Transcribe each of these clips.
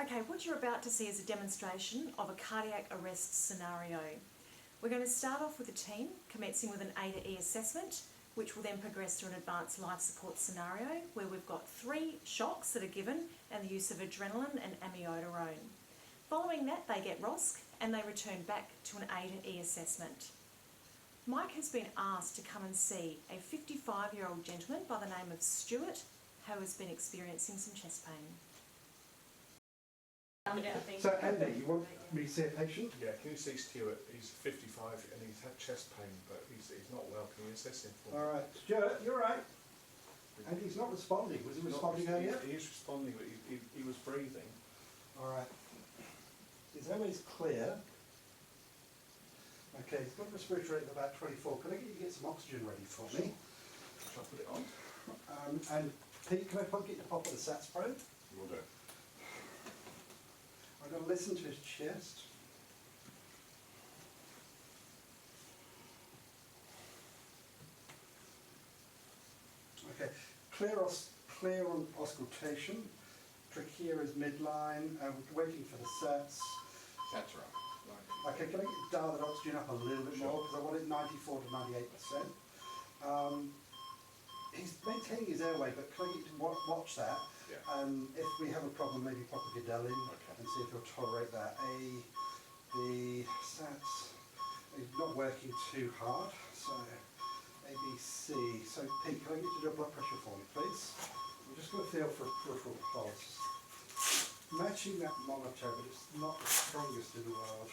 Okay, what you're about to see is a demonstration of a cardiac arrest scenario. We're going to start off with a team, commencing with an A to E assessment, which will then progress to an advanced life support scenario where we've got 3 shocks that are given and the use of adrenaline and amiodarone. Following that, they get ROSC and they return back to an A to E assessment. Mike has been asked to come and see a 55-year-old gentleman by the name of Stuart who has been experiencing some chest pain. So Andy, you want me to see a patient? Yeah, can you see Stuart? He's 55 and he's had chest pain, but he's not well. Can you assess him for me? All right, Stuart, you're right. And he's not responding. Was he responding earlier? He is responding, but he was breathing. All right. His airway's clear. Okay, he's got a respiratory rate of about 24. Can I get some oxygen ready for me? Shall I put it on? And Pete, can I get the pop of the SATS probe? You will do. I'm going to listen to his chest. Okay, clear on auscultation. Trachea is midline. We're waiting for the SATS. That's right. Okay, can I dial that oxygen up a little bit more because I want it 94 to 98%. He's maintaining his airway, but can I get you to watch that? Yeah. If we have a problem, maybe pop a Gadell in and see if he'll tolerate that. The SATS is not working too hard, so A, B, C. So Pete, can I get you to do a blood pressure for me, please? I'm just going to feel for a peripheral pulse. Matching that monitor, but it's not the strongest in the world.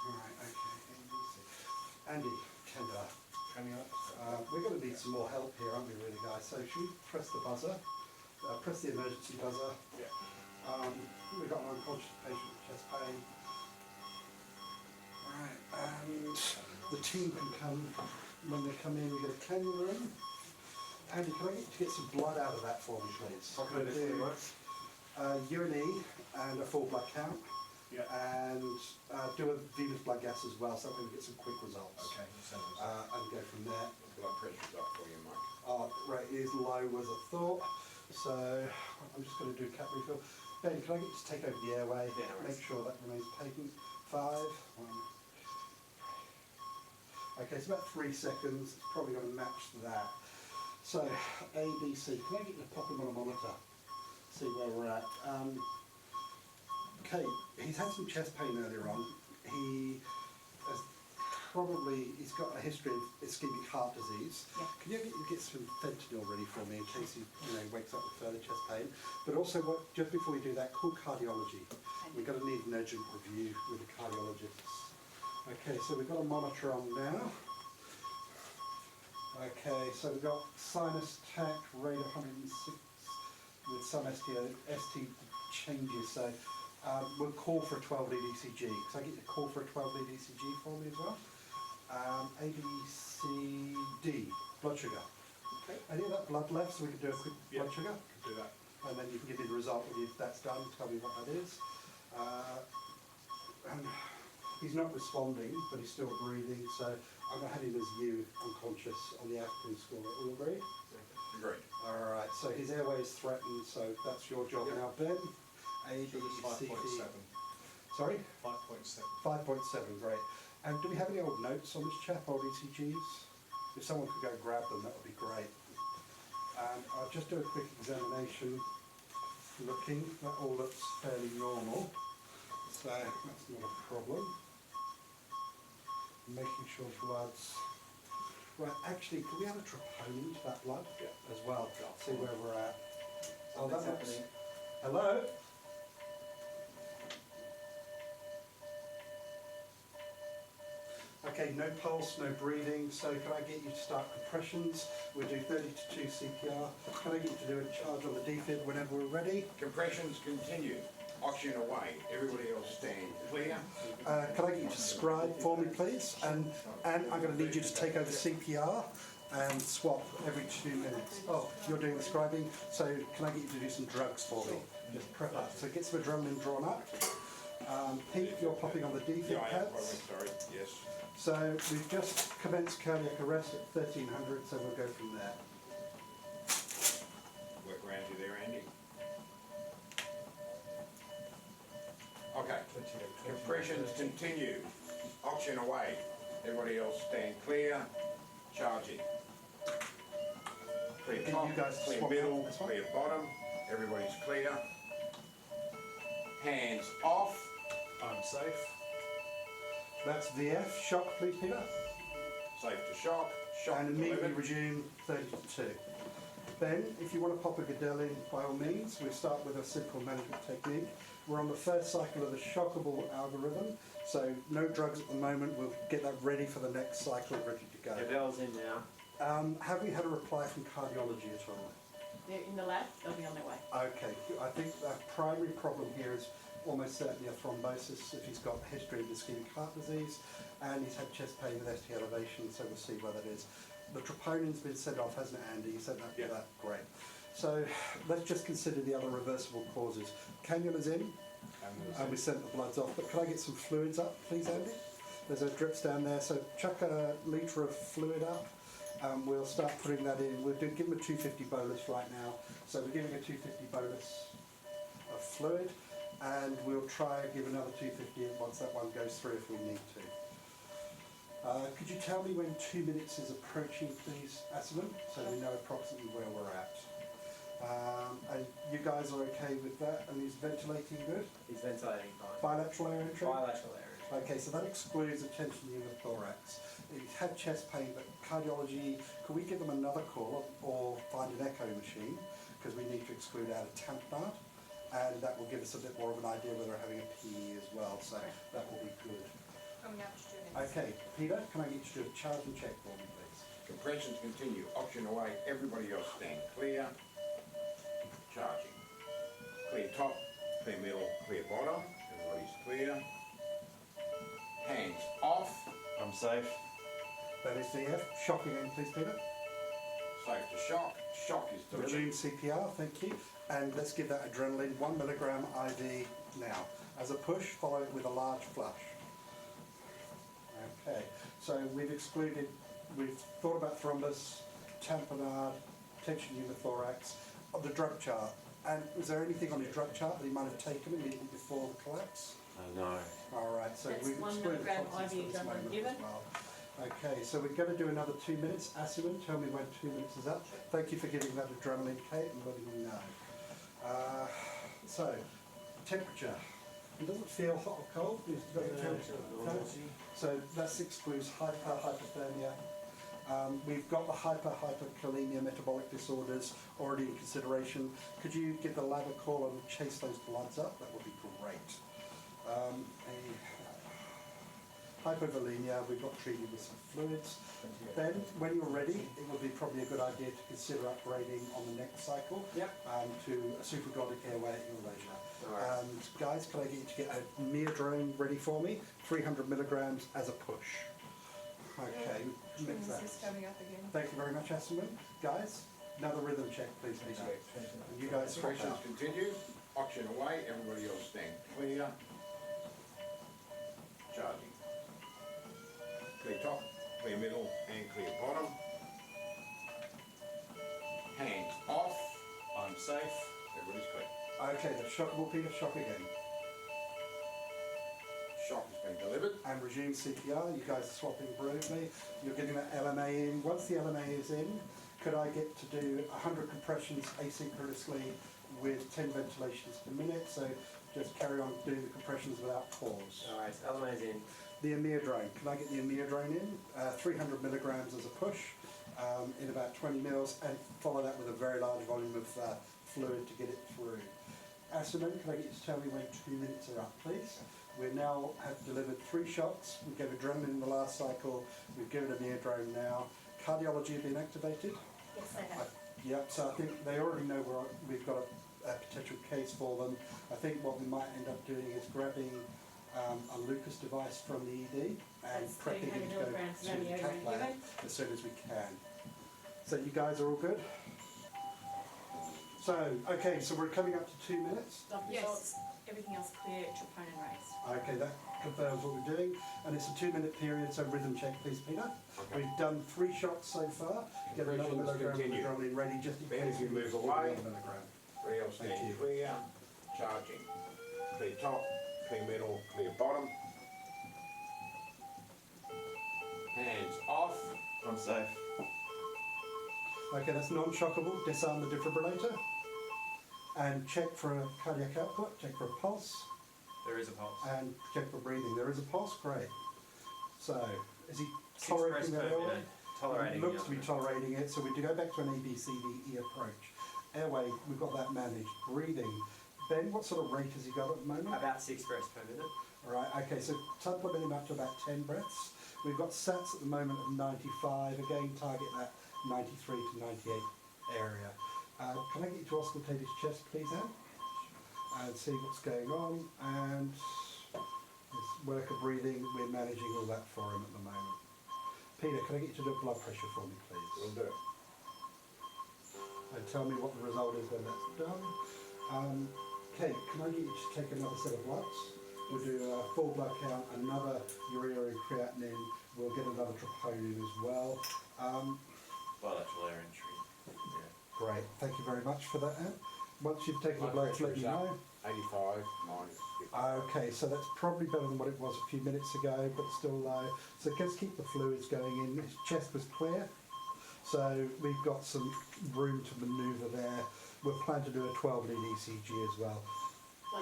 Right, okay, A, B, C. Andy, Kendra. We're going to need some more help here, aren't we, really, guys? So should we press the buzzer? Press the emergency buzzer. Yeah. We've got an unconscious patient with chest pain. Right, and the team can come, when they come in, we get a cannula in. Andy, can I get you to get some blood out of that for me, please? What can I do? Urine E and a full blood count. Yeah. And do a venous blood gas as well, so that we get some quick results. Okay, and go from there. blood pressure's up for you, Mike. Rate is low as I thought, so I'm just going to do a cap refill. Ben, can I get you to take over the airway? Yeah, no worries. Make sure that remains patent. 5, 1. Okay, it's about 3 seconds. It's probably going to match that. So A, B, C. Can I get you to pop him on a monitor? See where we're at. Okay, he's had some chest pain earlier on. He's got a history of ischemic heart disease. Yeah. Can you get some fentanyl ready for me in case he wakes up with further chest pain? But also, just before we do that, call cardiology. We're going to need an urgent review with the cardiologists. Okay, so we've got a monitor on now. Okay, so we've got sinus tach, rate of 106 with some ST changes. So we'll call for a 12-lead ECG. So I get you to call for a 12-lead ECG for me as well. A, B, C, D, blood sugar. Okay. Any of that blood left, so we can do a quick blood sugar? Do that. And then you can give me the result when that's done. Tell me what that is. And he's not responding, but he's still breathing. So I'm going to have him as you, unconscious, on the African score. All agreed? Agreed. All right. So his airway is threatened. So that's your job now, Ben. A, B, C, D. 5.7. Sorry? 5.7. 5.7. Great. And do we have any old notes on this chap, old ECGs? If someone could go grab them, that would be great. And I'll just do a quick examination. Looking, that all looks fairly normal. So that's not a problem. Making sure blood's... Right, actually, can we add a troponin to that blood as well? See where we're at. Oh, that looks... Hello? Okay, no pulse, no breathing, so can I get you to start compressions? We'll do 30 to 2 CPR. Can I get you to do a charge on the defib whenever we're ready? Compressions continue. Oxygen away. Everybody else stand clear. Can I get you to scribe for me, please? And I'm going to need you to take over CPR and swap every 2 minutes. Oh, you're doing the scribing, so can I get you to do some drugs for me? Just prep up. So get some adrenaline drawn up. Pete, you're popping on the defib pads. Sorry, yes. So we've just commenced cardiac arrest at 1300, so we'll go from there. Work around you there, Andy. Compressions continue. Oxygen away. Everybody else stand clear. Charging. Clear Can top, you guys clear swap middle, out this one? clear bottom. Everybody's clear. Hands off. I'm safe. That's VF. Shock, please, Peter. Safe to shock. Shock And immediately delivered. resume 30 to 2. Then, if you want to pop a Goodell in, by all means, we start with a simple management technique. We're on the first cycle of the shockable algorithm, so no drugs at the moment. We'll get that ready for the next cycle, ready to go. Goodell's in now. Have we had a reply from cardiology at all? They're in the lab, they'll be on their way. Okay, I think the primary problem here is almost certainly a thrombosis if he's got a history of ischemic heart disease and he's had chest pain with ST elevation, so we'll see what that is. The troponin's been sent off, hasn't it, Andy? You said that? Yeah. That great. So let's just consider the other reversible causes. Cannula's in, and we sent the bloods off, but can I get some fluids up, please, Andy? There's a drips down there, so chuck a litre of fluid up. We'll start putting that in. We'll give him a 250 bolus right now. So we're giving a 250 bolus of fluid, and we'll try and give another 250 once that one goes through if we need to. Could you tell me when 2 minutes is approaching, please, Asselin, so we know approximately where we're at? And you guys are okay with that? And he's ventilating good? He's ventilating fine. Bilateral air entry? Bilateral area. Okay, so that excludes a tension pneumothorax. He's had chest pain, but cardiology, could we give them another call or find an echo machine? Because we need to exclude out a tamponade, and that will give us a bit more of an idea whether we're having a PE as well, so that will be good. Coming up to 2 minutes. Okay, Peter, can I get you to do a charge and check for me, please? Compressions continue. Oxygen away. Everybody else stand clear. Charging. Clear top, clear middle, clear bottom. Everybody's clear. Hands off. I'm safe. That is VF. Shock again, please, Peter. Safe to shock. Shock is delivered. Resume CPR, thank you. And let's give that adrenaline, 1 milligram IV now. As a push, follow it with a large flush. Okay, so we've thought about thrombus, tamponade, tension pneumothorax, on the drug chart. And was there anything on his drug chart that he might have taken immediately before the collapse? No. All right, so That's we've 1 excluded milligram toxins IV for this adrenaline moment given. as well. Okay, so we're going to do another 2 minutes. Asselin, tell me when 2 minutes is up. Thank you for giving that adrenaline, Kate, and letting me know. So, temperature. It doesn't feel hot or cold. It doesn't feel cold. So that excludes hyperthermia. We've got the hyperkalemia metabolic disorders already in consideration. Could you give the lab a call and chase those bloods up? That would be great. Hypovolemia, we've got treated with some fluids. Then, when you're ready, it would be probably a good idea to consider upgrading on the next cycle to a supraglottic airway at your leisure. Alright. Guys, can I get you to get a Meadrone ready for me? 300 milligrams as a push. Okay, mix that. This is coming up again. Thank you very much, Asselin. Guys, another rhythm check, please, Peter. And you guys swap Compressions out. continue. Oxygen away. Everybody else stand clear. Charging. Clear top, clear middle, and clear bottom. Hands off. I'm safe. Everybody's clear. Okay, the shockable, Peter, shock again. Shock has been delivered. And resume CPR. You guys are swapping brilliantly. You're getting that LMA in. Once the LMA is in, could I get to do 100 compressions asynchronously with 10 ventilations per minute? So just carry on doing the compressions without pause. Alright, LMA's in. The Amiodarone. Can I get the Amiodarone in? 300 milligrams as a push in about 20 mils, and follow that with a very large volume of fluid to get it through. Asselin, can I get you to tell me when 2 minutes are up, please? We now have delivered 3 shots. We gave adrenaline in the last cycle. We've given Amiodarone now. Cardiology have been activated. Yes, they have. Yep, so I think they already know we've got a potential case for them. I think what we might end up doing is grabbing a Lucas device from the ED and That's prepping him 300 to go milligrams to of the Amiodarone cath lab given. as soon as we can. So you guys are all good? So, okay, so we're coming up to 2 minutes. Blood Yes. results, everything else clear, troponin raised. Okay, that confirms what we're doing. And it's a 2 minute period, so rhythm check please, Peter. We've done 3 shots so far. Get another Compressions milligram of continue. adrenaline ready just in Ben, case if you we move lose away. another milligram. Everybody else Thank stand you. clear. Charging. Clear top, clear middle, clear bottom. Hands off. I'm safe. Okay, that's non-shockable. Disarm the defibrillator. And check for a cardiac output, check for a pulse, There is a pulse. and check for breathing. There is a pulse, great. So, is he 6 tolerating breaths that per airway? minute. Tolerating Looks to the be tolerating it, so we do go back to an ABCDE approach. Airway, we've got that managed. Breathing. Ben, what sort of rate has he got at the moment? About 6 breaths per minute. Alright, okay, so supplement him up to about 10 breaths. We've got SATs at the moment of 95, again target that 93 to 98 area. Can I get you to auscultate his chest please, Anne? And see what's going on, and his worker breathing, we're managing all that for him at the moment. Peter, can I get you to do blood pressure for me please? We'll do it. And tell me what the result is when that's done. Kate, can I get you to take another set of bloods? We'll do a full blood count, another urea and creatinine, we'll get another troponin as well. Bilateral air entry. Yeah. Great, thank you very much for that, Anne. Once you've taken the Blood bloods, let me pressure's up. know. 85 minus 50. Okay, so that's probably better than what it was a few minutes ago, but still low. So just keep the fluids going in. His chest was clear, so we've got some room to manoeuvre there. We'll plan to do a 12-lead ECG as well.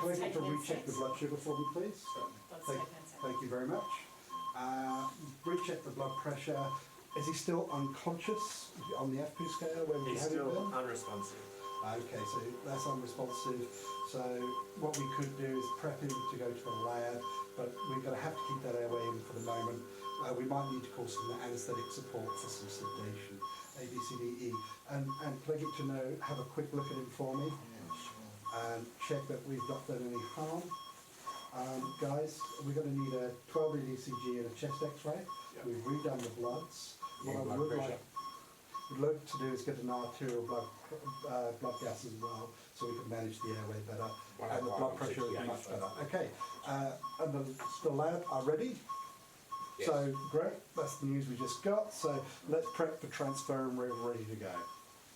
Can I get to recheck the blood sugar for me, please? Thank you very much. Recheck the blood pressure. Is he still unconscious on the FP scale where we He's have him still been? unresponsive. Okay, so that's unresponsive. So what we could do is prep him to go to a lab, but we're going to have to keep that airway in for the moment. We might need to call some anaesthetic support for some sedation, A, B, C, D, E. And can I get to know, have a quick look at him for me? And check that we've not done any harm. Guys, we're going to need a 12-lead ECG and a chest X-ray. Yep. We've redone the bloods. Yeah, What I blood would pressure. would like to do is get an arterial blood gas as well, so we can manage the airway better, and the blood pressure is 105 and much 68. better. Okay, and the lab are ready. Yes. So great, that's the news we just got. So let's prep for transfer and we're ready to go.